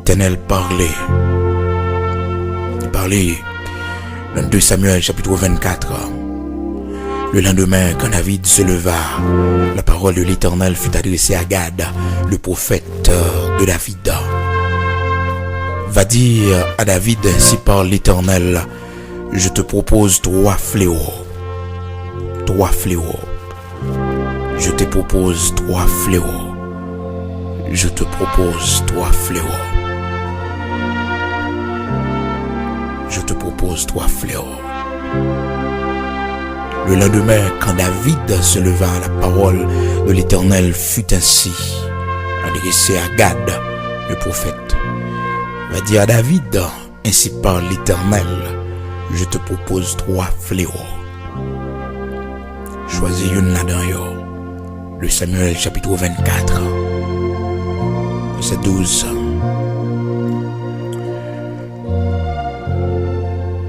l'Éternel parlait. Il parlait dans 2 Samuel chapitre 24. Le lendemain, quand David se leva, la parole de l'Éternel fut adressée à Gad, le prophète de David. Va dire à David, ainsi parle l'Éternel, je te propose 3 fléaux. 3 fléaux. Je te propose 3 fléaux. Je te propose 3 fléaux. Je te propose 3 fléaux. Le lendemain, quand David se leva, la parole de l'Éternel fut ainsi adressée à Gad, le prophète. Va dire à David, ainsi parle l'Éternel, je te propose 3 fléaux. Choisis une là-dedans. Le Samuel chapitre 24, verset 12.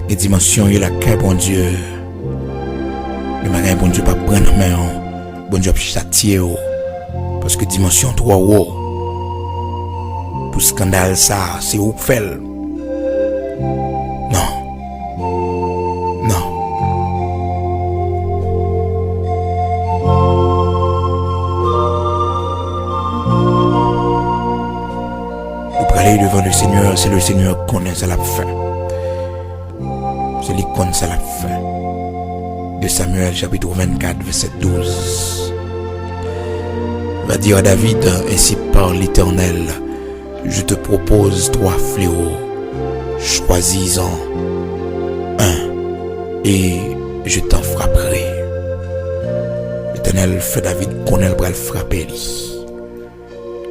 Les dimensions et la caille, bon Dieu. Le matin, bon Dieu, pas prendre en main. Bon Dieu, châtier. Parce que dimension 3 haut. Pour scandale, ça, c'est où fait. Non. Non. Vous parlez devant le Seigneur, c'est le Seigneur qui connaît ça la fin. C'est lui qui connaît ça la fin. De Samuel chapitre 24 verset 12. Va dire à David, ainsi parle l'Éternel, je te propose 3 fléaux, choisis-en un et je t'en frapperai. L'Éternel fait David connaître pour le frapper lui.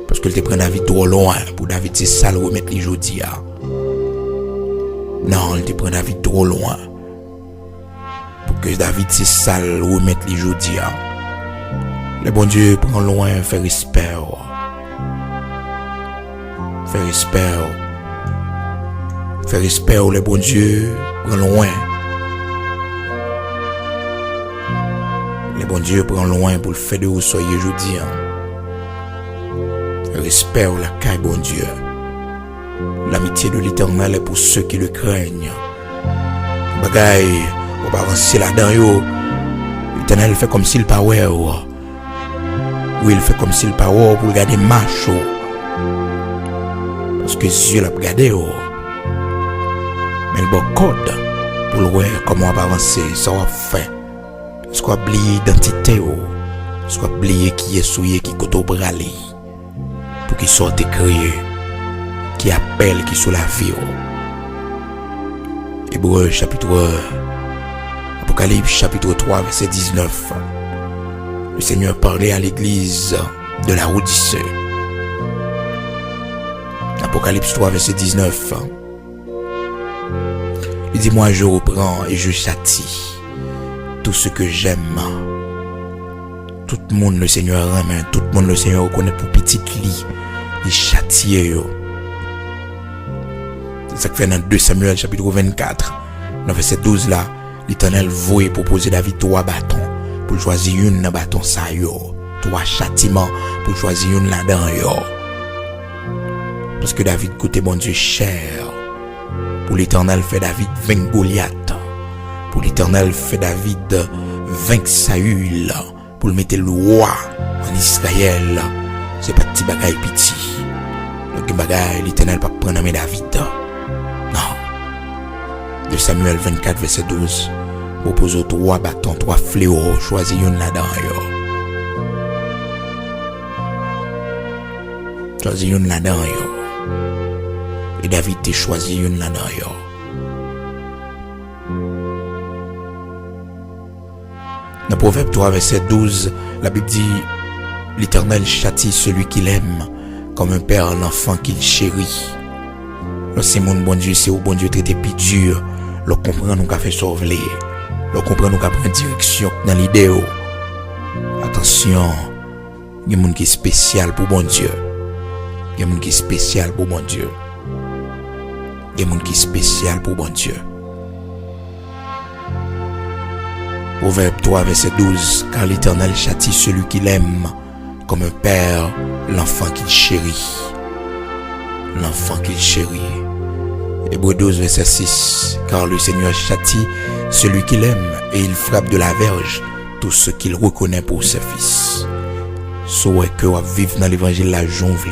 Parce que il te prend David trop loin pour David c'est ça le remettre les jodi. Non, il te prend David trop loin. Que David c'est sale ou mettre les jodi. Le bon Dieu prend loin, fait respect. Fait respect. Fait respect, le bon Dieu prend loin. Le bon Dieu prend loin pour le fait de vous soyez jodi. Respect la caille bon Dieu. L'amitié de l'Éternel est pour ceux qui le craignent. Bagaille. On va avancer là-dedans. L'Éternel fait comme s'il pas ouais. Oui, il fait comme s'il pas ouais pour regarder macho. Parce que Dieu l'a regardé. Mais le bon code pour le voir comment on va avancer, ça va faire. Est-ce qu'on va oublier l'identité? Est-ce qu'on va oublier qui est souillé, qui est au bralé? Pour qu'il sorte écrit, qui appelle, qui sous la vie. Hébreux chapitre Apocalypse chapitre 3 verset 19. Le Seigneur parlait à l'église de la Odyssée. Apocalypse 3 verset 19. Il dit, moi je reprends et je châtie tout ce que j'aime. Tout le monde le Seigneur aime, tout le monde le Seigneur reconnaît pour petit lit. Il châtie. C'est ça que fait dans 2 Samuel chapitre 24. Dans verset 12 là. L'Éternel voulait proposer David 3 bâtons pour choisir une dans bâton ça yo, 3 châtiments pour choisir une là-dedans yo. Parce que David coûtait bon Dieu cher. Pour l'Éternel fait David vaincre Goliath. Pour l'Éternel fait David vaincre Saül. Pour le mettre le roi en Israël. C'est pas petit bagaille petit. Donc bagaille l'Éternel pas prendre mais David. De Samuel 24 verset 12. Propose 3 bâtons, 3 fléaux, choisis une là-dedans. Choisis une là-dedans. Et David t'a choisi une là-dedans. Dans Proverbe 3 verset 12, la Bible dit, l'Éternel châtie celui qu'il aime, comme un père l'enfant qu'il chérit. Lorsque mon bon Dieu, c'est où bon Dieu traité plus dur. L'on comprend nous qu'a fait sauver. L'on comprend nous qu'a prendre direction dans l'idée. Attention, il y a des gens qui sont spécial pour bon Dieu. Il y a des gens qui sont spécial pour bon Dieu. Il y a des gens qui sont spécial pour bon Dieu. Proverbe 3 verset 12. Car l'Éternel châtie celui qu'il aime, comme un père l'enfant qu'il chérit. l'enfant qu'il chérit. Hébreux 12, verset 6. Car le Seigneur châtie celui qu'il aime et il frappe de la verge tout ce qu'il reconnaît pour ses fils. Souhait que vous vivre dans l'évangile la jongle.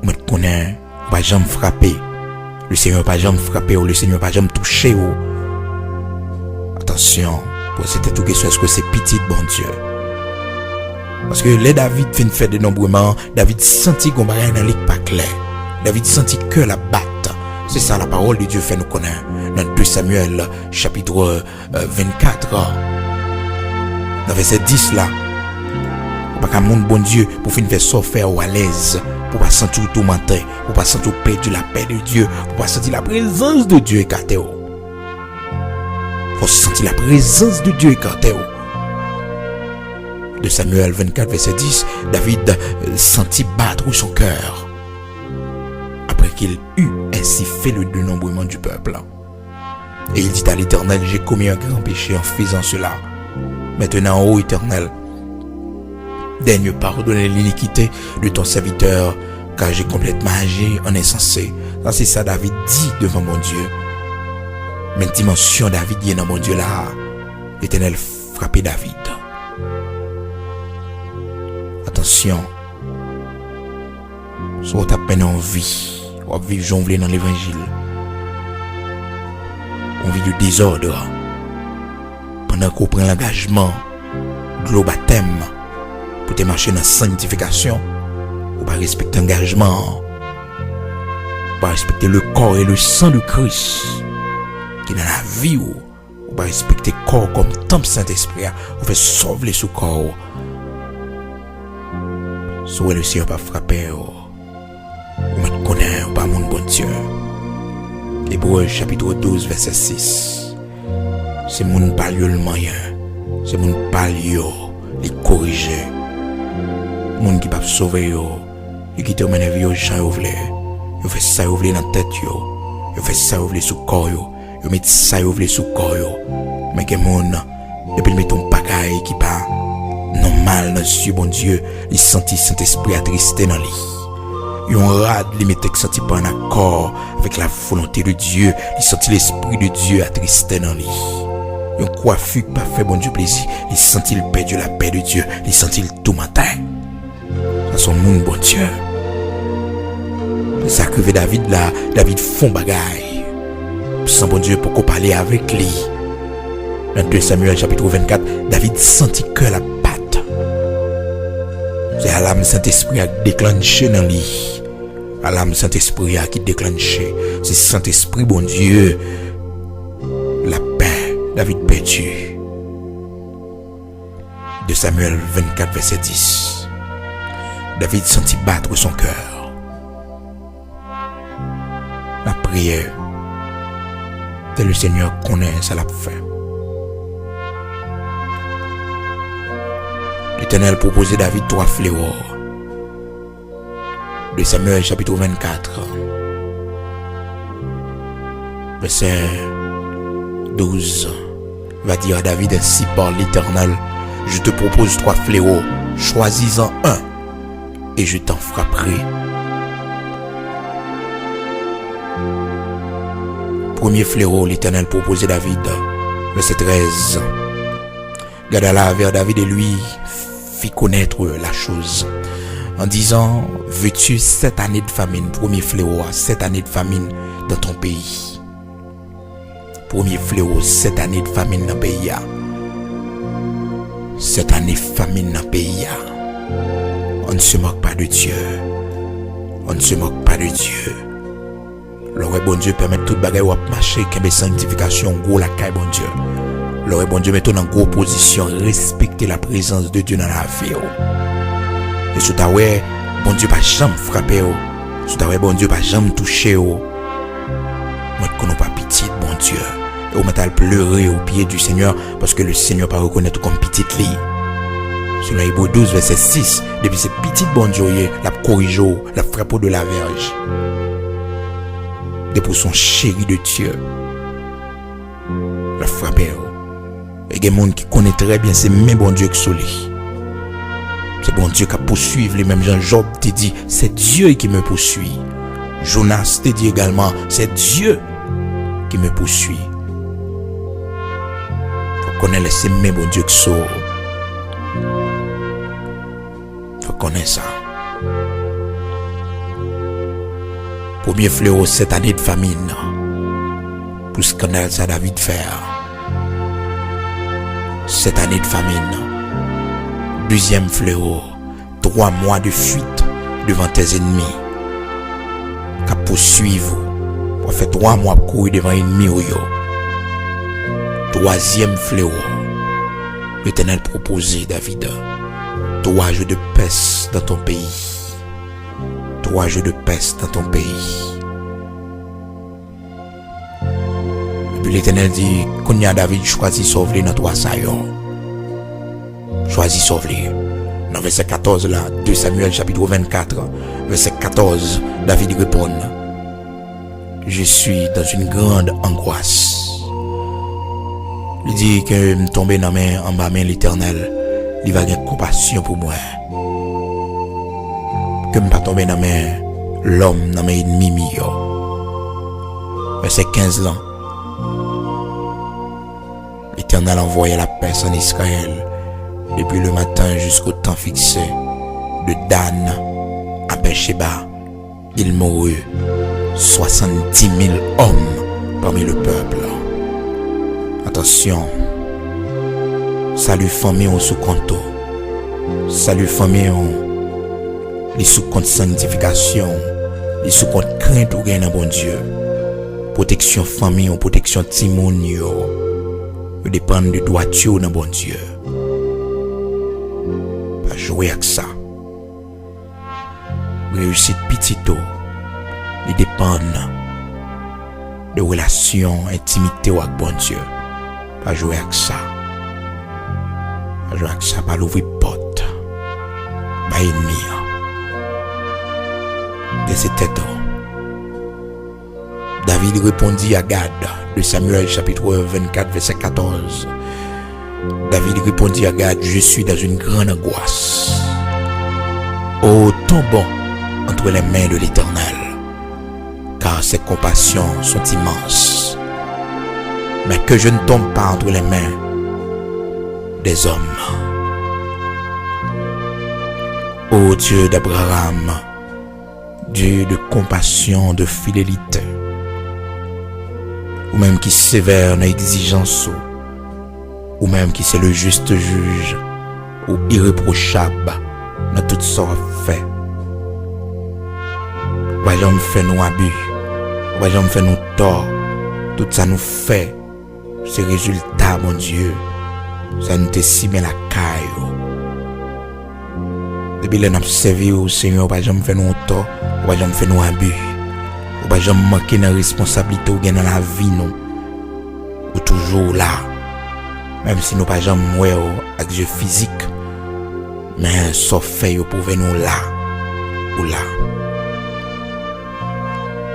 Moi connais pas jamais frapper. Le Seigneur pas jamais frapper ou le Seigneur pas jamais toucher ou. Attention, pour c'était tout question est-ce que c'est petit bon Dieu. Parce que les David fin fait de nombreuses, David sentit qu'on va dans l'équipe pas clair. David sentit que la batte. C'est ça la parole de Dieu fait nous connaître. Dans 2 Samuel chapitre 24. Dans verset 10 là. Pas qu'un monde bon Dieu pour finir faire souffrir ou à l'aise. Pour pas sentir tout mentir. Pour pas sentir perdre la paix de Dieu. Pour pas sentir la présence de Dieu écartée. Faut sentir la présence de Dieu écartée. De Samuel 24 verset 10, David sentit battre son cœur après qu'il eut ainsi fait le dénombrement du peuple. Et il dit à l'Éternel, j'ai commis un grand péché en faisant cela. Maintenant, ô Éternel, daigne pardonner l'iniquité de ton serviteur, car j'ai complètement agi en insensé. Ça, c'est ça David dit devant mon Dieu. Mais dimension David dit dans mon Dieu là, l'Éternel frappait David. Attention, soit à peine en vie, ou à vivre jonglé dans l'évangile, on vit du désordre, pendant qu'on prend l'engagement de l'eau baptême pour te marcher dans la sanctification, ou pas respecter l'engagement, ou pas respecter le corps et le sang de Christ, qui est dans la vie, ou pas respecter le corps comme temple Saint-Esprit, ou fait sauver ce corps. Soit le Seigneur pas frappé, ou me connaît, ou pas mon bon Dieu. Hébreux chapitre 12, verset 6. C'est mon palio le moyen. C'est mon palio, les corriger. Mon qui peut sauver, il qui te mène vie au champ, il fait ça, il dans la tête, il fait ça, il sous le corps, il met ça, il sous le corps. Mais que mon, depuis il met ton pagaille qui part. Normal dans Dieu, bon Dieu, il sentit Saint-Esprit attristé dans lui. Il rade, il mettait senti pas en accord avec la volonté de Dieu, il sentit l'Esprit de Dieu attristé dans lui. Il coiffu pas fait bon Dieu plaisir, il sentit le perdu la paix de Dieu, il sentit le tout matin. Ça son monde bon Dieu. Ça que David là, David font bagaille. Sans bon Dieu pour qu'on parle avec lui. Dans 2 Samuel chapitre 24, David sentit que la c'est à l'âme Saint-Esprit à déclencher dans lui. À l'âme Saint-Esprit à qui déclencher. C'est Saint-Esprit, bon Dieu. La paix, David perdu. De Samuel 24, verset 10. David sentit battre son cœur. La prière. C'est le Seigneur connaît, ça l'a fait. L'Éternel proposait David 3 fléaux. De Samuel chapitre 24. Verset 12. Va dire à David, ainsi par l'Éternel, je te propose 3 fléaux, choisis-en un, et je t'en frapperai. Premier fléau, l'Éternel proposait David. Verset 13. Gada vers David et lui fit connaître la chose en disant, veux-tu 7 années de famine, premier fléau, 7 années de famine dans ton pays. Premier fléau, 7 années de famine dans le pays. 7 années de famine dans le pays. On ne se moque pas de Dieu. On ne se moque pas de Dieu. Le bon Dieu permet tout bagaille ou marcher, qu'il y ait sanctification, gros la caille, bon Dieu. Le bon Dieu met en gros position, respecter la présence de Dieu dans la vie. Et sous ta ouais, bon Dieu pas jamais frapper. Sous ta ouais, bon Dieu pas jamais toucher. Moi ne connais pas pitié, bon Dieu. Et on m'a pleurer au pied du Seigneur parce que le Seigneur pas reconnaître comme petite lit. Sur le Hébreux 12, verset 6, depuis cette petite bon Dieu, la corrige, la frappe de la verge. Depuis son chéri de Dieu, la frappe. Et il y a des gens qui connaissent très bien ces mêmes bon Dieu que Soli. C'est bon Dieu qui poursuit les mêmes gens. Job te dit, c'est Dieu qui me poursuit. Jonas te dit également, c'est Dieu qui me poursuit. Faut connaître les semés, bon Dieu, qui sauve. Faut connaître ça. Premier fléau, cette année de famine. Pour scandale, ça David faire. Cette année de famine. Deuxième fléau, 3 mois de fuite devant tes ennemis. Qu'à poursuivre. Pour faire 3 mois pour courir devant l'ennemi. Troisième fléau. L'Éternel proposé, David. 3 jours de peste dans ton pays. 3 jours de peste dans ton pays. Et puis l'Éternel dit, quand y a David choisit sauver dans 3 saillants. Choisis sauver. Dans verset 14 là, 2 Samuel chapitre 24, verset 14, David répond, je suis dans une grande angoisse. Il dit que me tomber dans main en bas main l'Éternel, il va avoir compassion pour moi. Que me pas tomber dans main l'homme dans mes ennemis. Verset 15 là. L'Éternel envoyait la paix en Israël depuis le matin jusqu'au temps fixé. De Dan à Beersheba, il mourut 70 000 hommes parmi le peuple. Attention, salut famille au sous-compte. Salut famille les sous-compte sanctification, les sous-compte crainte ou gain dans bon Dieu. Protection famille ou protection timonio. Dépend de droiture dans bon Dieu. Pas jouer avec ça. Réussite petito, il dépend de relations, intimité avec bon Dieu. Pas jouer avec ça. Pas jouer avec ça, pas l'ouvrir porte. Pas ennemi. De cet état. David répondit à Gad, de Samuel chapitre 24 verset 14. David répondit à Gad, je suis dans une grande angoisse. Oh, tombons entre les mains de l'Éternel, car ses compassions sont immenses. Mais que je ne tombe pas entre les mains des hommes. Ô Dieu d'Abraham, Dieu de compassion, de fidélité, ou même qui sévère dans l'exigence, ou même qui c'est le juste juge, ou irréprochable dans toutes sortes de faits. Pas jamais fait nous abus, pas jamais fait nous tort, tout ça nous fait, ces résultats, mon Dieu, ça nous te si bien la caille. Depuis que nous avons servi au Seigneur, pas jamais fait nous tort, pas jamais fait nous abus, pas jamais manquer de responsabilité ou dans la vie, nous, ou toujours là, même si nous pas jamais mourir avec yeux physique, mais sauf fait pour venir là, ou là.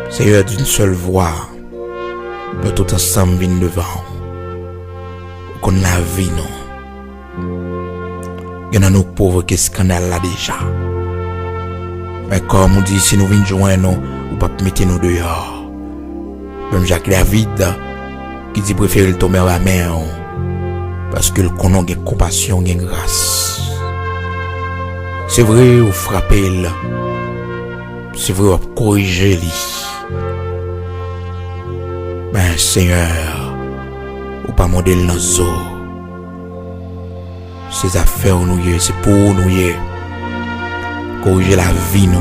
Seigneur, d'une seule voix, nous tout ensemble venons devant, qu'on la vie, non. Il y a nos pauvres qui scandale là déjà. Mais comme on dit, si nous venons joindre, ou pas mettre nous dehors. Même Jacques David, qui dit préférer tomber à la mer, parce que le connaît une compassion, une grâce. C'est vrai, vous frappez, c'est vrai, vous corrigez lui. Mais Seigneur, ou pas modèle dans zo. Ces affaires nous c'est pour nous corriger la vie nous.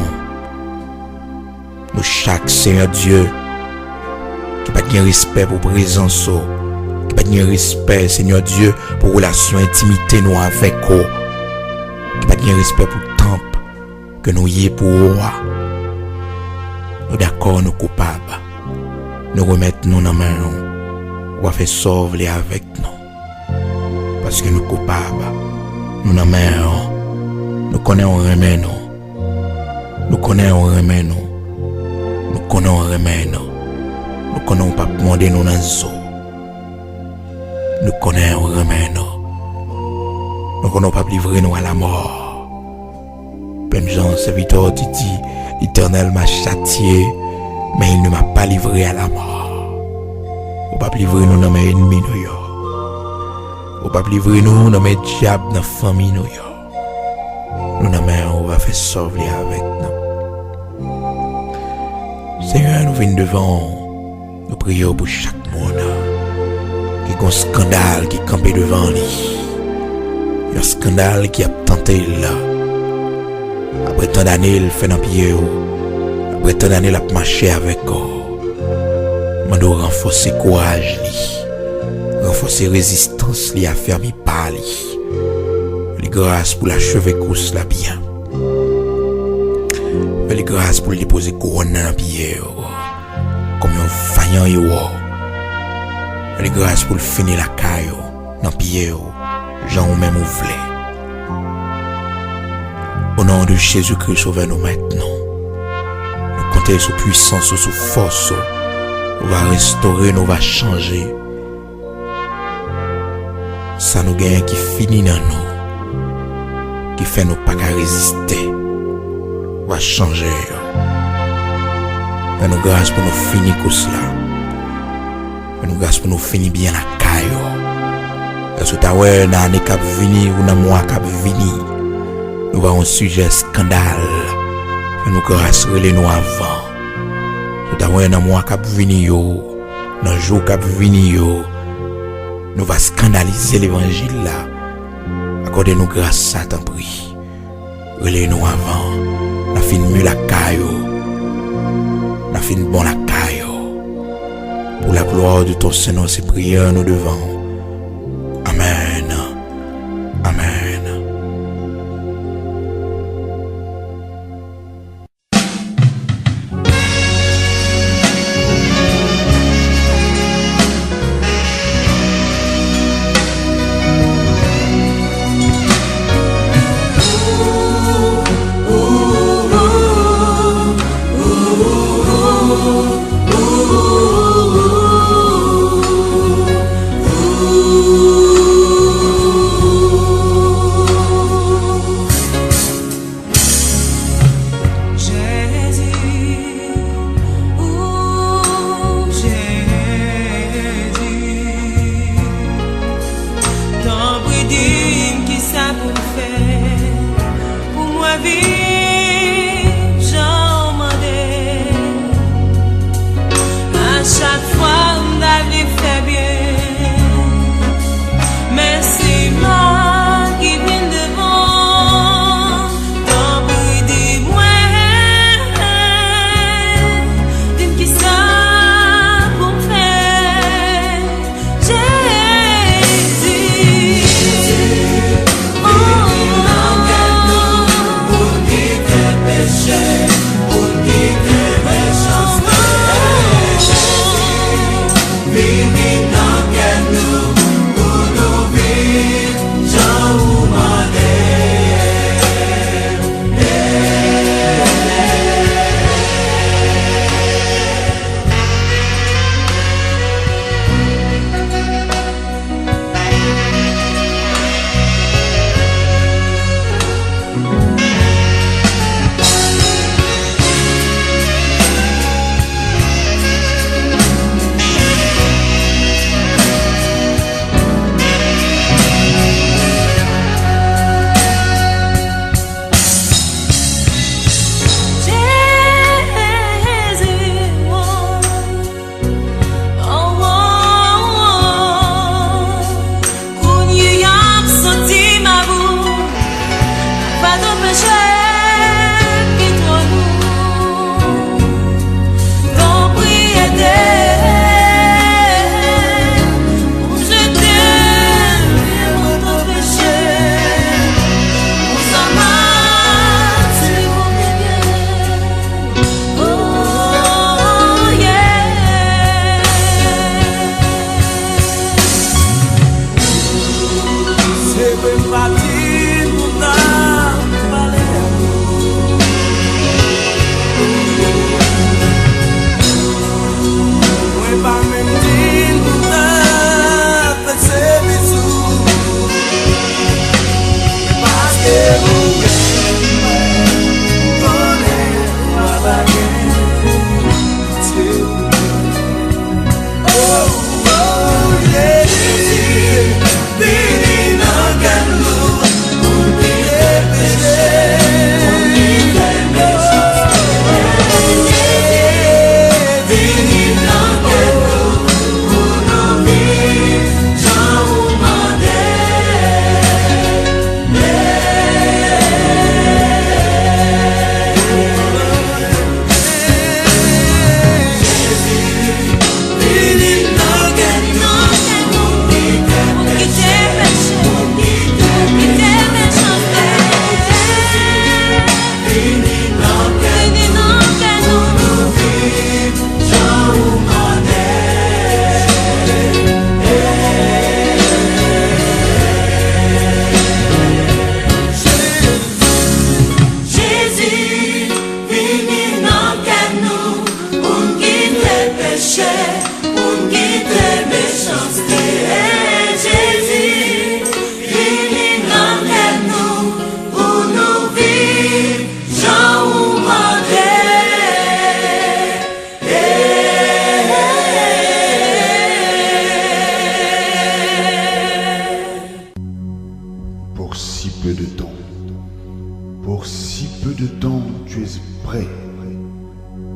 Nous chaque Seigneur Dieu qui pas de respect pour présence, qui pas de respect Seigneur Dieu pour relation intimité nous avec vous, qui pas de respect pour temple que nous y est pour roi. Nous d'accord nous coupables. Nous remettons nous dans main nous. On va faire sauver avec nous. Parce que nous coupables. Nous dans main nous connaissons remède nous. Nous connaissons remède nous. Nous connaissons remède nous. Nous connaissons pas demander nous dans zo. Nous connaissons remède nous. Nous connaissons pas livrer nous à la mort. Comme Jean, serviteur, tu dis, l'Éternel m'a châtié, mais il ne m'a pas livré à la mort. Ou pas livrer nous dans mes ennemis, nous yo. Ou pas livrer nous dans mes diables, dans la famille, nous yo. Nous n'avons on va faire sauver avec nous. Seigneur, nous venons devant, nous prions pour chaque monde qui a un scandale qui campé devant lui. Un scandale qui a tenté là. Après tant d'années, il fait dans pied. Après tant d'années, il a marché avec eux. Je dois renforcer le courage, renforcer la résistance, à faire mes pas. Les grâces pour l'achever course là bien. Les grâces pour déposer couronne dans pied. Comme un faillant. Les grâces pour finir la caille dans pied. Jean ou même ouvlé. Au nom de Jésus-Christ, sauvez-nous maintenant. Nous comptons sur puissance, sur force. Nous va restaurer, nous va changer. Ça nous gagne qui finit dans nous. Qui fait nous pas qu'à résister. Va changer. Fais-nous grâce pour nous finir comme cela. Fais-nous grâce pour nous finir bien la caille. Est-ce que tu as vu dans l'année qui vient ou dans le mois qui vient, nous avons un sujet scandale. Fais-nous grâce pour nous avant. Tu as vu dans le mois qui vient, dans le jour qui vient, nous allons scandaliser l'évangile là. Accordez-nous grâce à t'en prie. Relais-nous avant. La fin mieux la caille. La fin bon la caille. Pour la gloire de ton Seigneur, ces prières nous devons. Amen. Amen.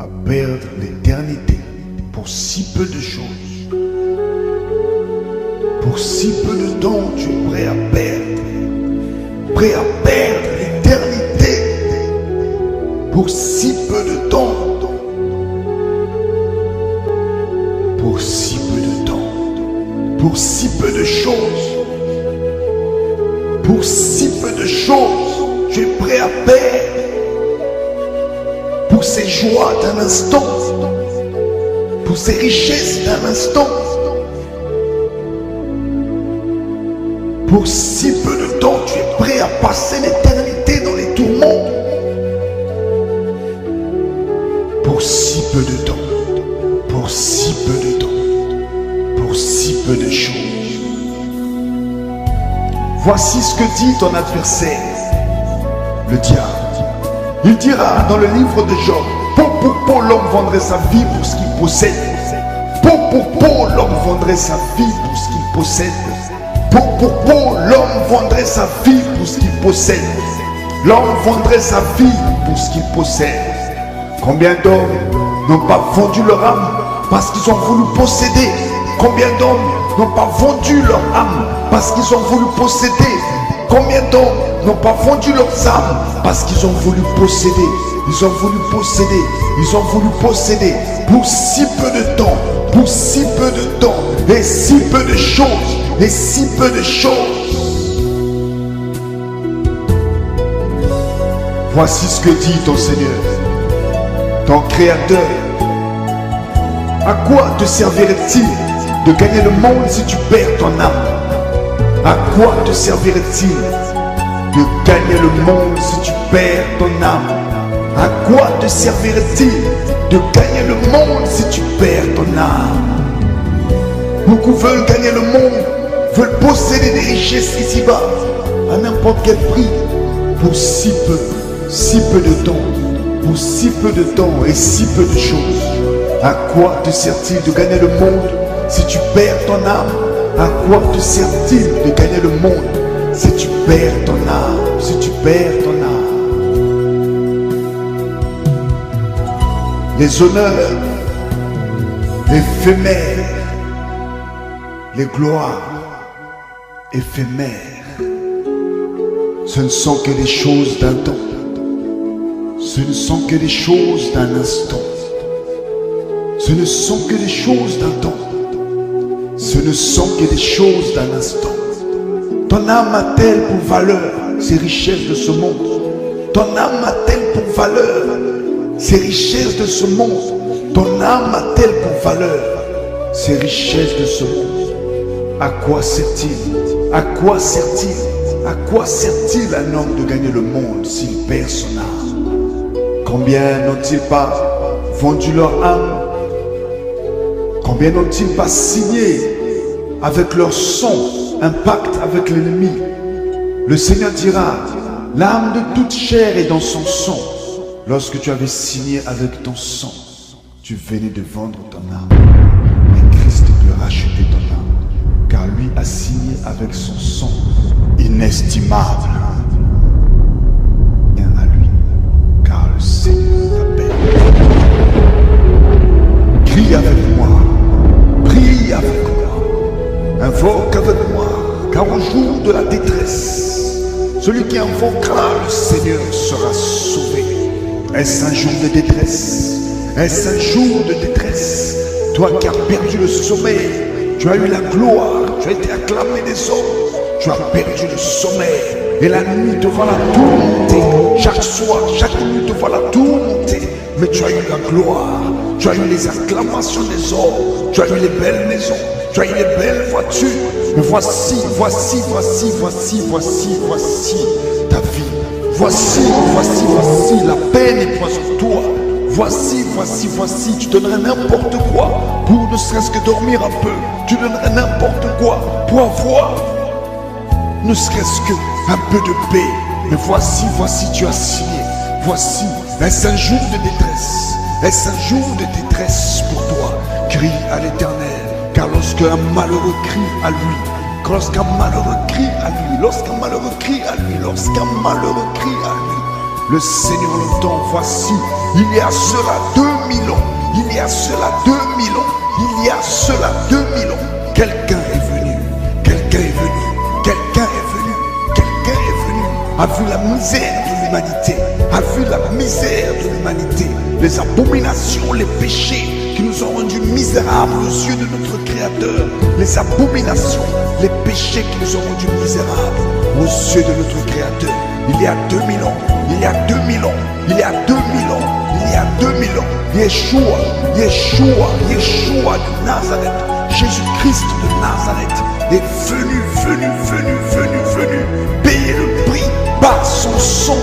à perdre l'éternité pour si peu de choses. Pour si peu de temps, tu es prêt à perdre l'éternité pour si peu de temps. Pour si peu de temps, pour si peu de choses, pour si peu de choses, tu es prêt à perdre pour ces joies d'un instant, pour ces richesses d'un instant. Pour si peu de temps, tu es prêt à passer l'éternité dans les tourments. Pour si peu de temps, pour si peu de temps, pour si peu de choses. Voici ce que dit ton adversaire, le diable. Il dira dans le livre de Job, peau pour peau, l'homme vendrait sa vie pour ce qu'il possède. Peau pour peau, l'homme vendrait sa vie pour ce qu'il possède. Peau pour peau, l'homme vendrait sa vie pour ce qu'il possède. L'homme vendrait sa vie pour ce qu'il possède. Combien d'hommes n'ont pas vendu leur âme parce qu'ils ont voulu posséder? Combien d'hommes n'ont pas vendu leur âme parce qu'ils ont voulu posséder? Combien d'hommes n'ont pas vendu leurs âmes parce qu'ils ont voulu posséder? Ils ont voulu posséder, ils ont voulu posséder pour si peu de temps, pour si peu de temps, et si peu de choses, et si peu de choses. Voici ce que dit ton Seigneur, ton Créateur. À quoi te servirait-il de gagner le monde si tu perds ton âme? À quoi te servirait-il de gagner le monde si tu perds ton âme? À quoi te servirait-il de gagner le monde si tu perds ton âme? Beaucoup veulent gagner le monde, veulent posséder des richesses ici-bas à n'importe quel prix, pour si peu de temps, pour si peu de temps et si peu de choses. À quoi te sert-il de gagner le monde si tu perds ton âme? À quoi te sert-il de gagner le monde si tu perds ton âme? Si tu perds ton âme. Les honneurs éphémères, les gloires éphémères, ce ne sont que des choses d'un temps. Ce ne sont que des choses d'un instant. Ce ne sont que des choses d'un temps. Ce ne sont que des choses d'un instant. Ton âme a-t-elle pour valeur ces richesses de ce monde? Ton âme a-t-elle pour valeur ces richesses de ce monde? Ton âme a-t-elle pour valeur ces richesses de ce monde? À quoi sert-il? À quoi sert-il? À quoi sert-il à un homme de gagner le monde s'il perd son âme? Combien n'ont-ils pas vendu leur âme? Combien n'ont-ils pas signé avec leur sang un pacte avec l'ennemi? Le Seigneur dira, l'âme de toute chair est dans son sang. Lorsque tu avais signé avec ton sang, tu venais de vendre ton âme. Et Christ peut racheter ton âme, car lui a signé avec son sang inestimable. Viens à lui, car le Seigneur t'appelle. Crie avec moi, prie avec moi, invoque avec moi, car au jour de la détresse, celui qui invoquera le Seigneur sera sauvé. Est-ce un jour de détresse? Est-ce un jour de détresse? Toi qui as perdu le sommeil, tu as eu la gloire, tu as été acclamé des hommes, tu as perdu le sommeil, et la nuit te voilà tourmentée. Chaque soir, chaque nuit te voilà tourmentée, mais tu as eu la gloire, tu as eu les acclamations des hommes, tu as eu les belles maisons, tu as eu les belles voitures. Mais voici ta vie. Voici la peine est sur toi. Voici, tu donnerais n'importe quoi pour ne serait-ce que dormir un peu. Tu donnerais n'importe quoi pour avoir ne serait-ce qu'un peu de paix. Mais voici, tu as signé. Voici, est-ce un jour de détresse? Est-ce un jour de détresse pour toi? Crie à l'Éternel, car lorsqu'un malheureux crie à lui, lorsqu'un malheureux crie à lui, lorsqu'un malheureux crie à lui, lorsqu'un malheureux crie à lui, Le Seigneur l'entend. Voici, il y a cela 2000 ans. Il y a cela 2000 ans. Il y a cela 2000 ans. Quelqu'un est venu. Quelqu'un est venu. Quelqu'un est venu. Quelqu'un est venu. A vu la misère de l'humanité. A vu la misère de l'humanité. Les abominations, les péchés qui nous ont rendus misérables aux yeux de notre Créateur. Les abominations, les péchés qui nous ont rendus misérables aux yeux de notre Créateur. Il y a 2000 ans, il y a 2000 ans, il y a 2000 ans, il y a 2000 ans, Yeshua de Nazareth, Jésus-Christ de Nazareth est venu, payer le prix par son sang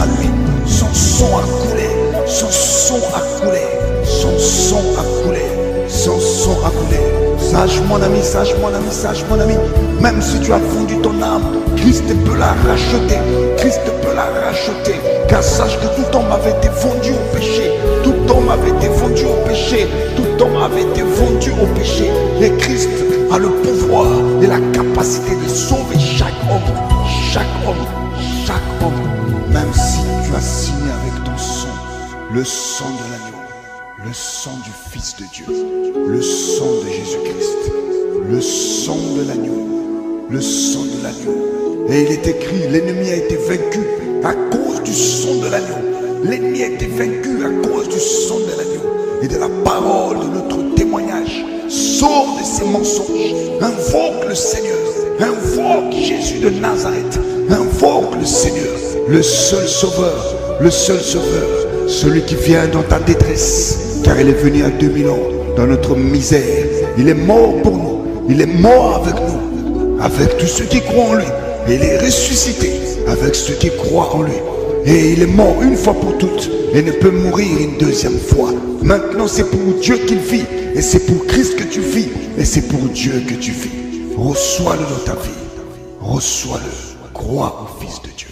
à lui, son sang a coulé, son sang a coulé, son sang a coulé, son sang a coulé. Sage mon ami, sage mon ami, sage mon ami. Même si tu as vendu ton âme, Christ peut la racheter. Christ peut la racheter. Car sache que tout homme avait été vendu au péché. Tout homme avait été vendu au péché. Tout homme avait été vendu au péché. Et Christ a le pouvoir et la capacité de sauver chaque homme. Chaque homme. Chaque homme. Même si tu as signé avec ton sang, le sang de l'agneau, le sang du Fils de Dieu, le sang de Jésus-Christ, le sang de l'agneau, le sang de l'agneau. Et il est écrit, l'ennemi a été vaincu à cause du sang de l'agneau. L'ennemi a été vaincu à cause du sang de l'agneau et de la parole de notre témoignage. Sors de ces mensonges, invoque le Seigneur, invoque Jésus de Nazareth, invoque le Seigneur, le seul sauveur, celui qui vient dans ta détresse. Car il est venu à 2000 ans dans notre misère. Il est mort pour nous. Il est mort avec nous, avec tous ceux qui croient en lui. Et il est ressuscité avec ceux qui croient en lui. Et il est mort une fois pour toutes et ne peut mourir une deuxième fois. Maintenant c'est pour Dieu qu'il vit. Et c'est pour Christ que tu vis. Et c'est pour Dieu que tu vis. Reçois-le dans ta vie. Reçois-le. Crois au Fils de Dieu.